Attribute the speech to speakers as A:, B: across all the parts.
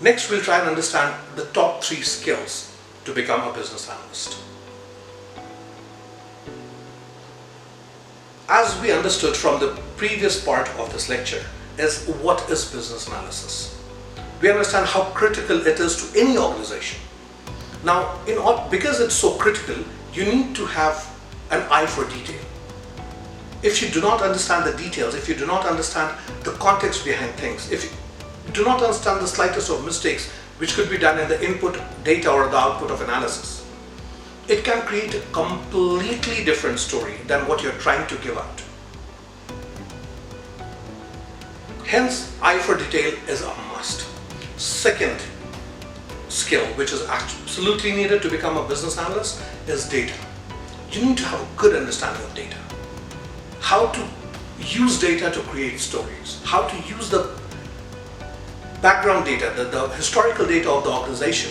A: Next, we'll try and understand the top 3 skills to become a business analyst. As we understood from the previous part of this lecture, is what is business analysis. We understand how critical it is to any organization. Now, because it's so critical, you need to have an eye for detail. If you do not understand the details, if you do not understand the context behind things, if you do not understand the slightest of mistakes which could be done in the input data or the output of analysis, it can create a completely different story than what you're trying to give out. Hence, eye for detail is a must. Second skill, which is absolutely needed to become a business analyst, is data. You need to have a good understanding of data. How to use data to create stories, how to use the background data, the historical data of the organization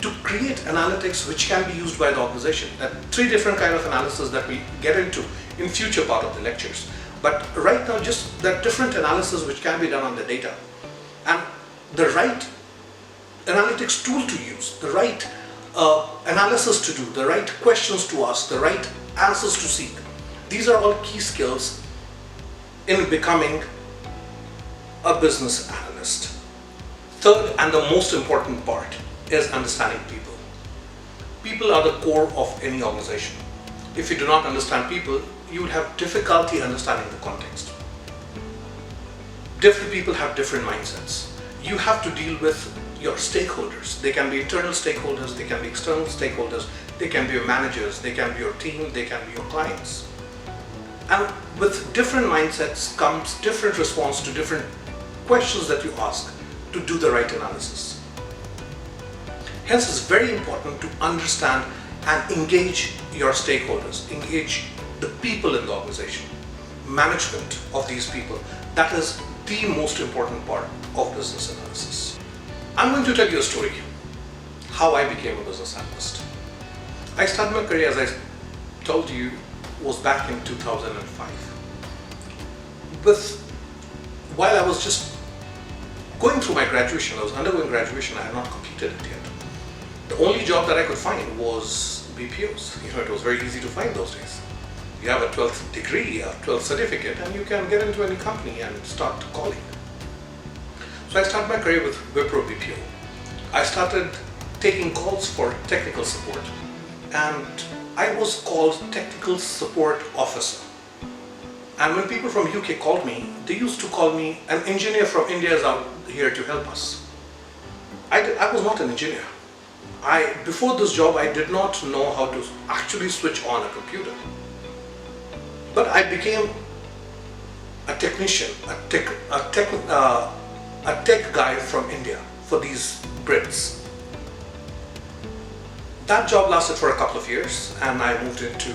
A: to create analytics which can be used by the organization. There are 3 different kinds of analysis that we get into in future part of the lectures. But right now, just that different analysis which can be done on the data, and the right analytics tool to use, the right analysis to do, the right questions to ask, the right answers to seek. These are all key skills in becoming a business analyst. Third and the most important part is understanding people. People are the core of any organization. If you do not understand people, you will have difficulty understanding the context. Different people have different mindsets. You have to deal with your stakeholders. They can be internal stakeholders, they can be external stakeholders, they can be your managers, they can be your team, they can be your clients. And with different mindsets comes different response to different questions that you ask to do the right analysis. Hence, it's very important to understand and engage your stakeholders, engage the people in the organization, management of these people. That is the most important part of business analysis. I'm going to tell you a story, how I became a business analyst. I started my career, as I told you, was back in 2005. While I was just going through my graduation, I was undergoing graduation, I had not completed it yet. The only job that I could find was BPOs. It was very easy to find those days. You have a 12th degree, a 12th certificate, and you can get into any company and start calling. So I started my career with Wipro BPO. I started taking calls for technical support, and I was called technical support officer. And when people from UK called me, they used to call me, an engineer from India is out here to help us. I was not an engineer. Before this job, I did not know how to actually switch on a computer. But I became a technician, a tech guy from India for these Brits. That job lasted for a couple of years, and I moved into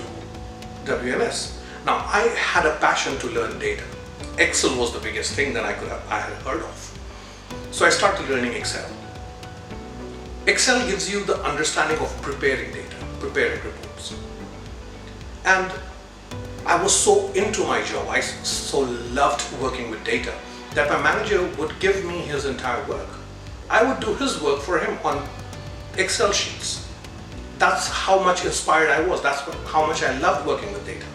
A: WNS. Now, I had a passion to learn data. Excel was the biggest thing that I had heard of. So I started learning Excel. Excel gives you the understanding of preparing data, preparing reports. And I was so into my job, I so loved working with data, that my manager would give me his entire work. I would do his work for him on Excel sheets. That's how much inspired I was. That's how much I loved working with data.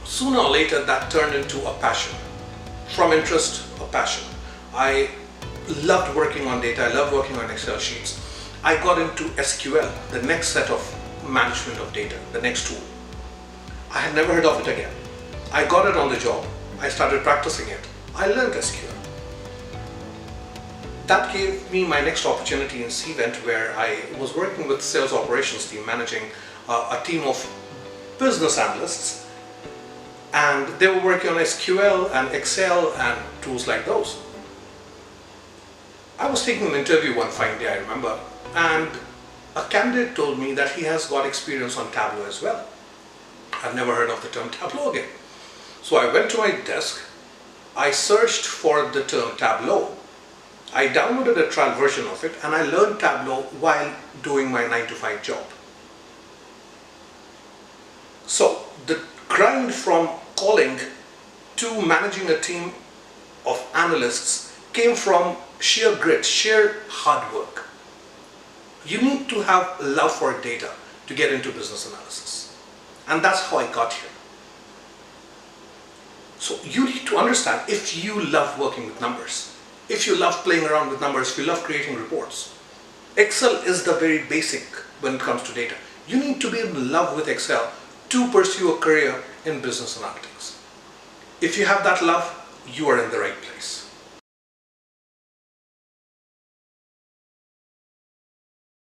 A: Sooner or later, that turned into a passion. From interest, a passion. I loved working on data. I loved working on Excel sheets. I got into SQL, the next set of management of data, the next tool. I had never heard of it again. I got it on the job. I started practicing it. I learned SQL. That gave me my next opportunity in Cvent, where I was working with sales operations team, managing a team of business analysts, and they were working on SQL and Excel and tools like those. I was taking an interview one fine day, I remember, and a candidate told me that he has got experience on Tableau as well. I've never heard of the term Tableau again. So I went to my desk, I searched for the term Tableau, I downloaded a trial version of it, and I learned Tableau while doing my 9-to-5 job. So the grind from calling to managing a team of analysts came from sheer grit, sheer hard work. You need to have love for data to get into business analysis. And that's how I got here. So you need to understand, if you love working with numbers, if you love playing around with numbers, if you love creating reports, Excel is the very basic when it comes to data. You need to be in love with Excel to pursue a career in business analytics. If you have that love, you are in the right place.